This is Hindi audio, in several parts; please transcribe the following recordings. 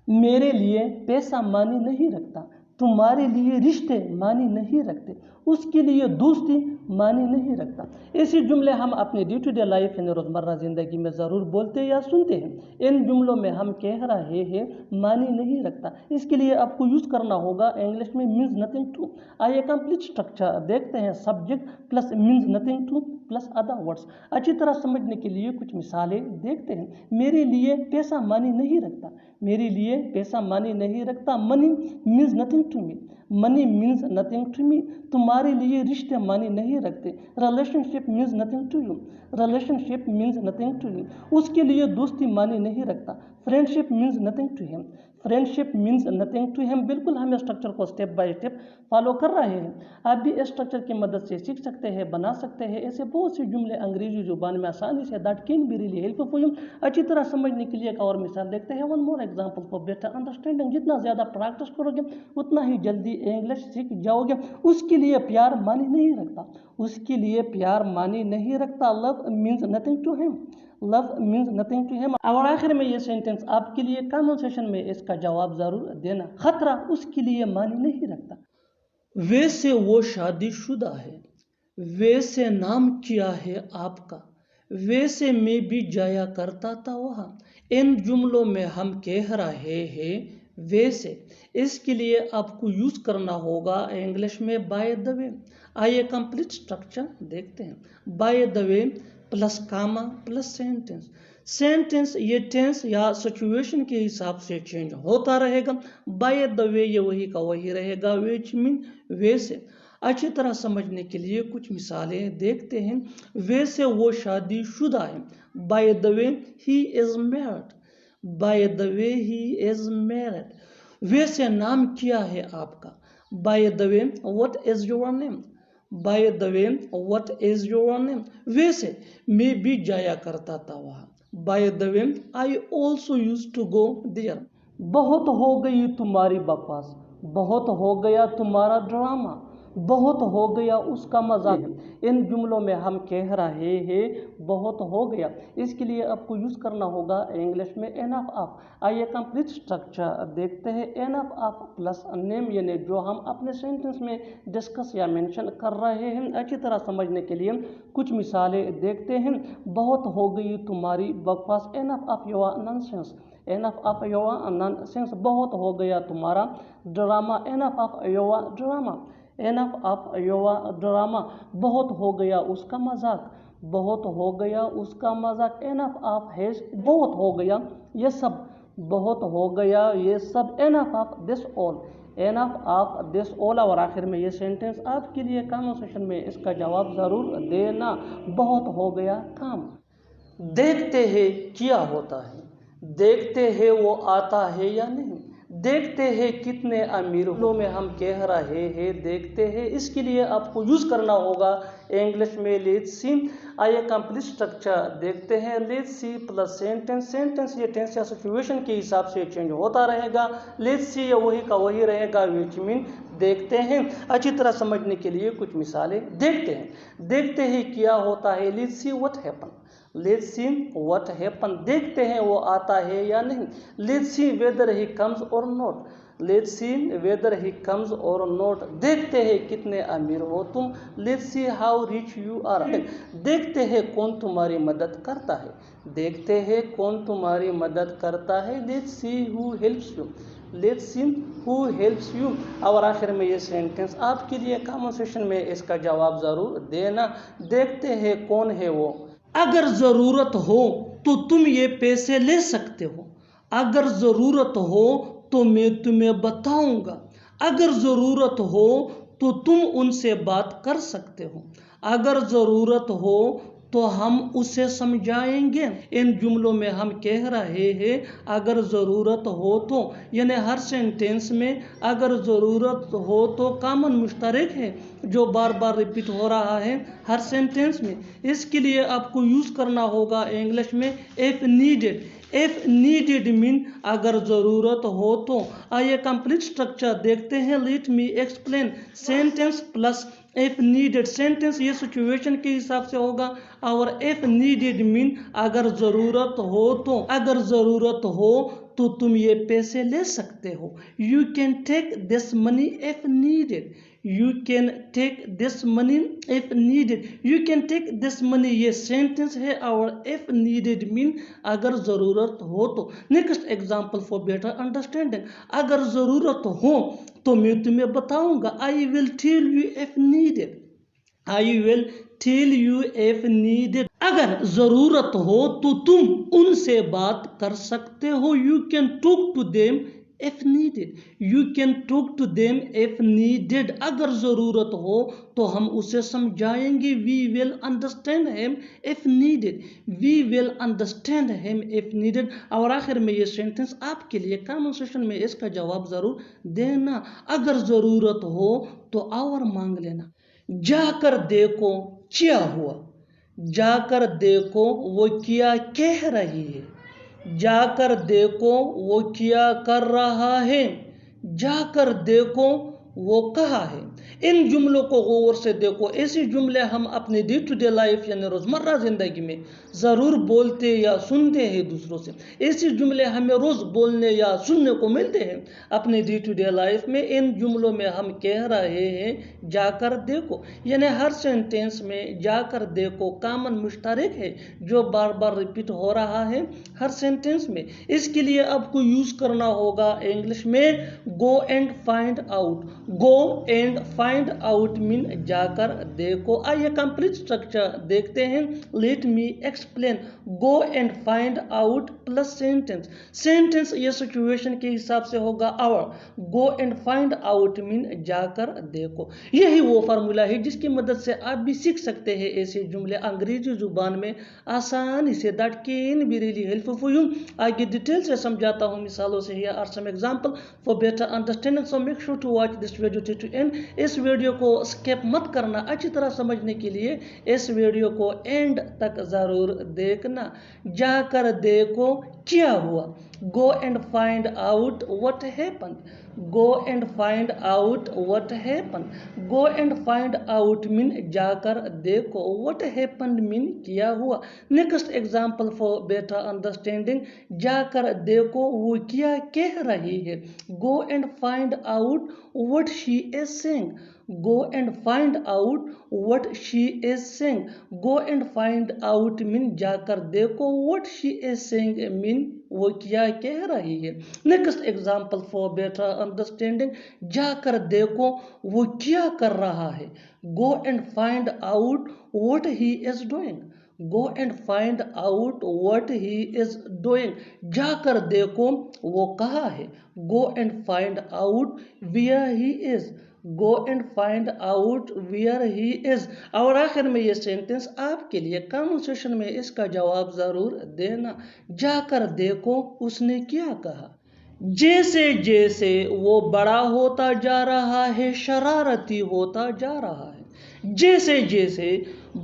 मेरे लिए पैसा मानी नहीं रखता, तुम्हारे लिए रिश्ते मानी नहीं रखते, उसके लिए दोस्ती मानी नहीं रखता। ऐसे जुमले हम अपने डे टू डे लाइफ यानी रोज़मर्रा ज़िंदगी में ज़रूर बोलते या सुनते हैं। इन जुमलों में हम कह रहे हैं मानी नहीं रखता, इसके लिए आपको यूज़ करना होगा इंग्लिश में मीन्स नथिंग टू। आइए कंप्लीट स्ट्रक्चर देखते हैं। Subject plus means nothing two plus other words. अच्छी तरह समझने के लिए कुछ मिसालें देखते हैं। मेरे लिए पैसा मानी नहीं रखता, मेरे लिए पैसा मानी नहीं रखता। Money means nothing to me, money means nothing to me. तुम्हारे लिए रिश्ते मानी नहीं रखते। Relationship means nothing to you, relationship means nothing to you. उसके लिए दोस्ती मानी नहीं रखता। Friendship means nothing to him, friendship means nothing to him. बिल्कुल हम स्ट्रक्चर को स्टेप बाय स्टेप फॉलो कर रहे हैं। आप भी इस स्ट्रक्चर की मदद से सीख सकते हैं, बना सकते हैं ऐसे बहुत से जुमले अंग्रेजी जुबान में आसानी से। That can be really helpful for you. अच्छी तरह समझने के लिए एक और मिसाल देखते हैं। One more example for better understanding. जितना ज़्यादा प्रैक्टिस करोगे उतना ही जल्दी इंग्लिश सीख जाओगे। उसके लिए प्यार मानी नहीं रखता, उसके लिए प्यार मानी नहीं रखता। Love means nothing to him, love means nothing to him. और आखिर में ये सेंटेंस आपके लिए कमेंट सेशन में इसका जवाब जरूर देना। खतरा उसके लिए मानी नहीं रखता। वैसे वो शादीशुदा है, वैसे नाम क्या है आपका, वैसे मैं भी जाया करता था वहाँ। इन जुमलों में हम कह रहे हैं वैसे, इसके लिए आपको यूज करना होगा इंग्लिश में बाय द वे। आइए कंप्लीट स्ट्रक्चर देखते हैं। By the way plus comma plus sentence. Sentence ये टेंस या सिचुएशन के हिसाब से चेंज होता रहेगा। बाय द वे ये वही का वही रहेगा, विच मीन वैसे। अच्छी तरह समझने के लिए कुछ मिसालें देखते हैं। वैसे वो शादीशुदा है, by the way he is married, by the way he is married. वैसे नाम क्या है आपका, by the way what is your name, by the way what is your name. वैसे मैं भी जाया करता था वहाँ, by the way I also use to go there. बहुत हो गई तुम्हारी बकवास, बहुत हो गया तुम्हारा ड्रामा, बहुत हो गया उसका मजाक। इन जुमलों में हम कह रहे हैं बहुत हो गया, इसके लिए आपको यूज करना होगा इंग्लिश में एनफ ऑफ। आइए कंप्लीट स्ट्रक्चर देखते हैं। एनफ ऑफ प्लस नेम, यानी जो हम अपने सेंटेंस में डिस्कस या मेंशन कर रहे हैं। अच्छी तरह समझने के लिए कुछ मिसालें देखते हैं। बहुत हो गई तुम्हारी बकवास, enough of your nonsense, enough of your nonsense. बहुत हो गया तुम्हारा drama, enough of your drama, enough of your drama. बहुत हो गया उसका मजाक, बहुत हो गया उसका मजाक। एनफ ऑफ हैज, बहुत हो गया ये सब, बहुत हो गया ये सब। Enough of this all, enough of this all. और आखिर में ये सेंटेंस आपके लिए कमेंट सेशन में इसका जवाब ज़रूर देना। बहुत हो गया काम। देखते हैं क्या होता है, देखते हैं वो आता है या नहीं, देखते हैं कितने अमीर हो में हम कह रहे हैं देखते हैं, इसके लिए आपको यूज करना होगा इंग्लिश में लेट्स सी। आइए कंप्लीट स्ट्रक्चर देखते हैं। Let's see plus sentence. Sentence ये टेंस या सिचुएशन के हिसाब से चेंज होता रहेगा। लेट्स सी ये वही का वही रहेगा, विच मीन देखते हैं। अच्छी तरह समझने के लिए कुछ मिसालें देखते हैं। देखते हैं क्या होता है, let's see what happen, let's see what happen. देखते हैं वो आता है या नहीं। Let's see whether he comes or not, let's see whether he comes or not. देखते हैं कितने अमीर हो तुम, let's see how rich you are. देखते हैं कौन तुम्हारी मदद करता है, देखते हैं कौन तुम्हारी मदद करता है। Let's see who helps you, let's see who helps you. और आखिर में ये सेंटेंस आपके लिए कमेंट सेशन में इसका जवाब जरूर देना। देखते हैं कौन है वो। अगर ज़रूरत हो तो तुम ये पैसे ले सकते हो, अगर ज़रूरत हो तो मैं तुम्हें बताऊंगा, अगर ज़रूरत हो तो तुम उनसे बात कर सकते हो, अगर ज़रूरत हो तो हम उसे समझाएंगे। इन जुमलों में हम कह रहे हैं अगर ज़रूरत हो तो, यानी हर सेंटेंस में अगर ज़रूरत हो तो कॉमन मुश्तरक है जो बार बार रिपीट हो रहा है हर सेंटेंस में। इसके लिए आपको यूज़ करना होगा इंग्लिश में if needed. If needed mean अगर ज़रूरत हो तो। आइए कंप्लीट स्ट्रक्चर देखते हैं। Let me explain. Sentence plus if needed. Sentence ये सिचुएशन के हिसाब से होगा और इफ़ नीडेड मीन अगर ज़रूरत हो तो, अगर ज़रूरत हो तो तुम ये पैसे ले सकते हो। You can take this money if needed. You can take this money if needed. You can take this money ये सेंटेंस है और इफ नीडेड मीन अगर ज़रूरत हो तो। Next example for better understanding, अगर ज़रूरत हो तो मैं तुम्हें बताऊंगा। I will tell you if needed. I will tell you if needed. अगर ज़रूरत हो तो तुम उनसे बात कर सकते हो। You can talk to them if needed. You can talk to them if needed. अगर ज़रूरत हो तो हम उसे समझाएंगे। We will understand him if needed. We will understand him if needed. और आखिर में ये सेंटेंस आपके लिए कमेंट सेक्शन में इसका जवाब ज़रूर देना। अगर ज़रूरत हो तो और मांग लेना। जाकर देखो क्या हुआ। जाकर देखो वो क्या कह रही है। जाकर देखो वो क्या कर रहा है। जाकर देखो वो कहाँ है। इन जुमलों को गौर से देखो। ऐसे जुमले हम अपने डे टू डे लाइफ यानी रोज़मर्रा ज़िंदगी में ज़रूर बोलते या सुनते हैं दूसरों से। ऐसे जुमले हमें रोज़ बोलने या सुनने को मिलते हैं अपने डे टू डे लाइफ में। इन जुमलों में हम कह रहे हैं जाकर देखो, यानी हर सेंटेंस में जाकर देखो कॉमन मुश्तरक है जो बार बार रिपीट हो रहा है हर सेंटेंस में। इसके लिए आपको यूज़ करना होगा इंग्लिश में go and find out. Go and find out mean जाकर देखो। आइए कंप्लीट स्ट्रक्चर देखते हैं। Let me explain. Go and find out plus sentence. Sentence ये सिचुएशन के हिसाब से होगा आवर। Go and find out mean जाकर देखो। यही वो फार्मूला है जिसकी मदद से आप भी सीख सकते हैं ऐसे जुमले अंग्रेजी जुबान में आसानी से। That can be really helpful for you. आगे डिटेल से समझाता हूँ मिसालों से। Here are some example for better understanding, so make sure to watch this video to end. इस वीडियो को स्किप मत करना। अच्छी तरह समझने के लिए इस वीडियो को एंड तक ज़रूर देखना। जाकर देखो क्या हुआ। गो and find out what happened. Go and find out what happened. Go and find out mean जाकर देखो। व्हाट हैपेंड मीन क्या हुआ। Next example for better understanding, जाकर देखो वो क्या कह रही है। गो and find out what she is saying. Go and find out what she is saying. Go and find out mean जाकर देखो, what she is saying mean वो क्या कह रही है। Next example for better understanding, जाकर देखो वो क्या कर रहा है। Go and find out what he is doing. Go and find out what he is doing. जाकर देखो वो कहाँ है। Go and find out where he is. Go and find out where he is. और आखिर में ये सेंटेंस आपके लिए कमेंट सेक्शन में इसका जवाब ज़रूर देना। जाकर देखो उसने क्या कहा। जैसे जैसे वो बड़ा होता जा रहा है शरारती होता जा रहा है। जैसे जैसे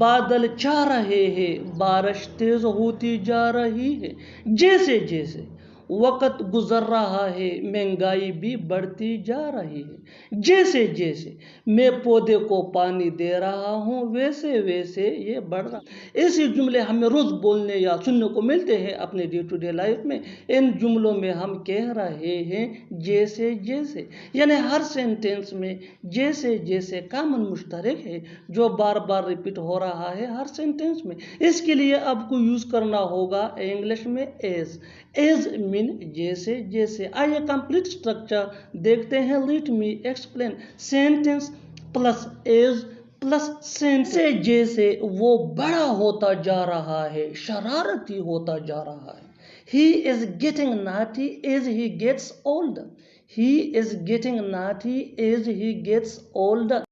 बादल छा रहे हैं बारिश तेज होती जा रही है। जैसे जैसे वक्त गुजर रहा है महंगाई भी बढ़ती जा रही है। जैसे जैसे मैं पौधे को पानी दे रहा हूँ वैसे वैसे ये बढ़ रहा। ऐसे जुमले हमें रोज़ बोलने या सुनने को मिलते हैं अपने डे टू डे लाइफ में। इन जुमलों में हम कह रहे हैं जैसे जैसे, यानी हर सेंटेंस में जैसे जैसे कॉमन मुश्तरक है जो बार बार रिपीट हो रहा है हर सेंटेंस में। इसके लिए आपको यूज़ करना होगा इंग्लिश में एज। एज मीन जैसे जैसे। आइए कंप्लीट स्ट्रक्चर देखते हैं। Let me explain. Sentence plus as plus sentence. जैसे वो बड़ा होता जा रहा है शरारती होता जा रहा है। He is getting naughty as he gets older. He is getting naughty as he gets older.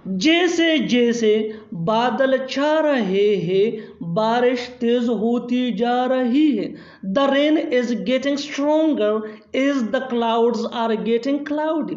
जैसे जैसे बादल छा रहे हैं बारिश तेज होती जा रही है। The rain is getting stronger as the clouds are getting cloudy.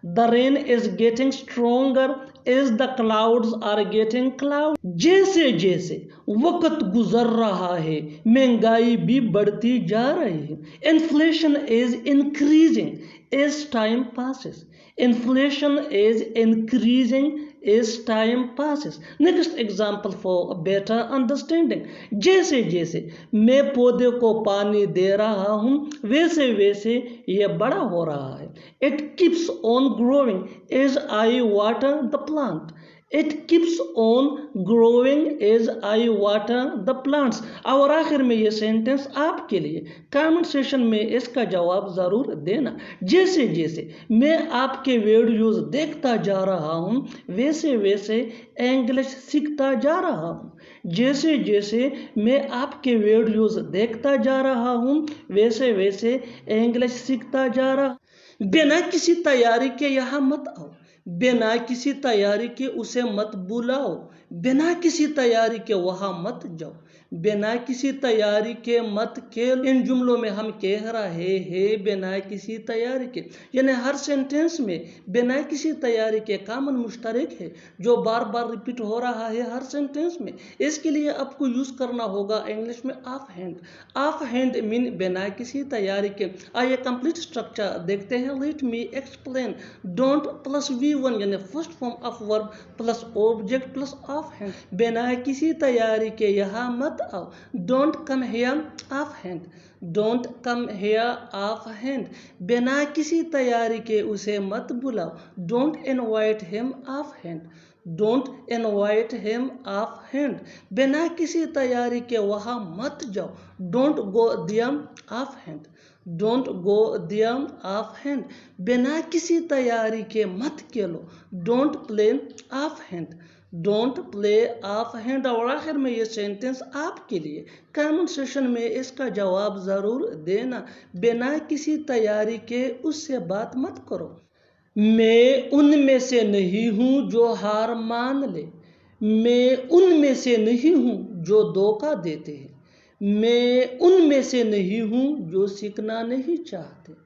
The rain is getting stronger as the clouds are getting cloud. जैसे जैसे वक्त गुजर रहा है महंगाई भी बढ़ती जा रही है। Inflation is increasing as time passes. Inflation is increasing as time passes. Next example for better understanding. जैसे जैसे मैं पौधे को पानी दे रहा हूँ वैसे वैसे ये बड़ा हो रहा है. It keeps on growing as I water the plant. It keeps on growing as I water the plants. और आखिर में ये सेंटेंस आपके लिए. कमेंट सेशन में इसका जवाब ज़रूर देना. जैसे जैसे मैं आपके वीडियोस देखता जा रहा हूँ वैसे वैसे इंग्लिश सीखता जा रहा हूँ. जैसे जैसे मैं आपके वीडियोस देखता जा रहा हूँ वैसे वैसे इंग्लिश सीखता जा रहा. बिना किसी तैयारी के यहाँ मत आओ. बिना किसी तैयारी के उसे मत बुलाओ. बिना किसी तैयारी के वहाँ मत जाओ. बिना किसी तैयारी के मत खेल. इन जुमलों में हम कह रहे हैं बिना किसी तैयारी के, यानी हर सेंटेंस में बिना किसी तैयारी के कॉमन मुश्तरक है जो बार बार रिपीट हो रहा है हर सेंटेंस में. इसके लिए आपको यूज करना होगा इंग्लिश में of hand. Of hand mean बिना किसी तैयारी के. आइए कंप्लीट स्ट्रक्चर देखते हैं. Let me explain. Don't plus V1 यानी first form of verb plus object plus of hand. बिना किसी तैयारी के यहाँ मत आओ. Don't come here of hand. Don't come here of hand. बिना किसी तैयारी के उसे मत बुलाओ. Don't invite him of hand. Don't invite him of hand. बिना किसी तैयारी के वहाँ मत जाओ. Don't go there off hand. Don't go there off hand. बिना किसी तैयारी के मत खेलो. Don't play off hand. Don't play off hand. और आखिर में ये सेंटेंस आपके लिए. कमेंट सेशन में इसका जवाब ज़रूर देना. बिना किसी तैयारी के उससे बात मत करो. मैं उनमें से नहीं हूँ जो हार मान ले. मैं उनमें से नहीं हूँ जो धोखा देते हैं. मैं उनमें से नहीं हूँ जो सीखना नहीं चाहते.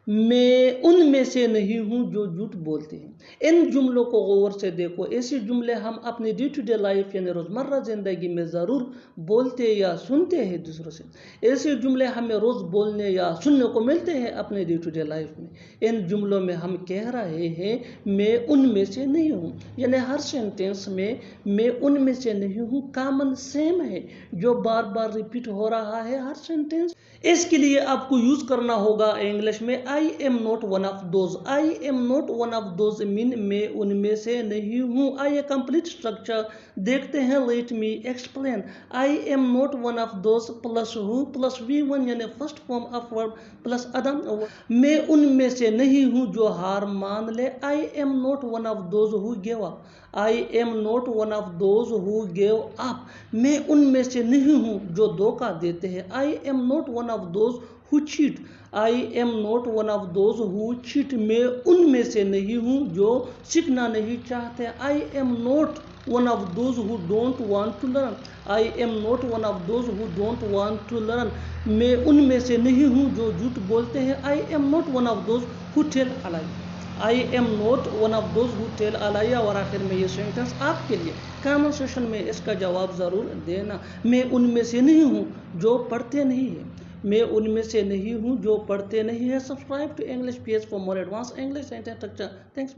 मैं उनमें से नहीं हूँ जो झूठ बोलते हैं. इन जुमलों को गौर से देखो. ऐसे जुमले हम अपने डे टू डे लाइफ यानी रोज़मर्रा ज़िंदगी में ज़रूर बोलते या सुनते हैं दूसरों से. ऐसे जुमले हमें रोज़ बोलने या सुनने को मिलते हैं अपने डे टू डे लाइफ में. इन जुमलों में हम कह रहे हैं मैं उनमें से नहीं हूँ, यानी हर सेंटेंस में मैं उनमें से नहीं हूँ कॉमन सेम है जो बार बार रिपीट हो रहा है हर सेंटेंस. इसके लिए आपको यूज करना होगा इंग्लिश में आई am not one of those. I am not one of those mean मैं उनमें से नहीं हूँ. आइए कंप्लीट स्ट्रक्चर देखते हैं. Let me explain. I am not one of those plus who plus V1 यानी first form of verb plus अदम. मैं उनमें से नहीं हूँ जो हार मान ले. I am not one of those who give up. I am not one of those who give up. मैं उनमें से नहीं हूँ जो धोखा देते हैं. I am not one of those who cheat. I am not one of those who cheat. मैं उनमें से नहीं हूँ जो सीखना नहीं चाहते. आई am not one of those who don't want to learn. I am not one of those who don't want to learn. मैं उनमें से नहीं हूँ जो झूठ बोलते हैं. I am not one of those who tell a lie. I am not one of those who tell a lie. और आखिर में ये सेंटेंस आपके लिए. कमेंट सेशन में इसका जवाब ज़रूर देना. मैं उनमें से नहीं हूँ जो पढ़ते नहीं है. मैं उनमें से नहीं हूँ जो पढ़ते नहीं है. Subscribe to English PS for more advance English sentence structure. Thanks.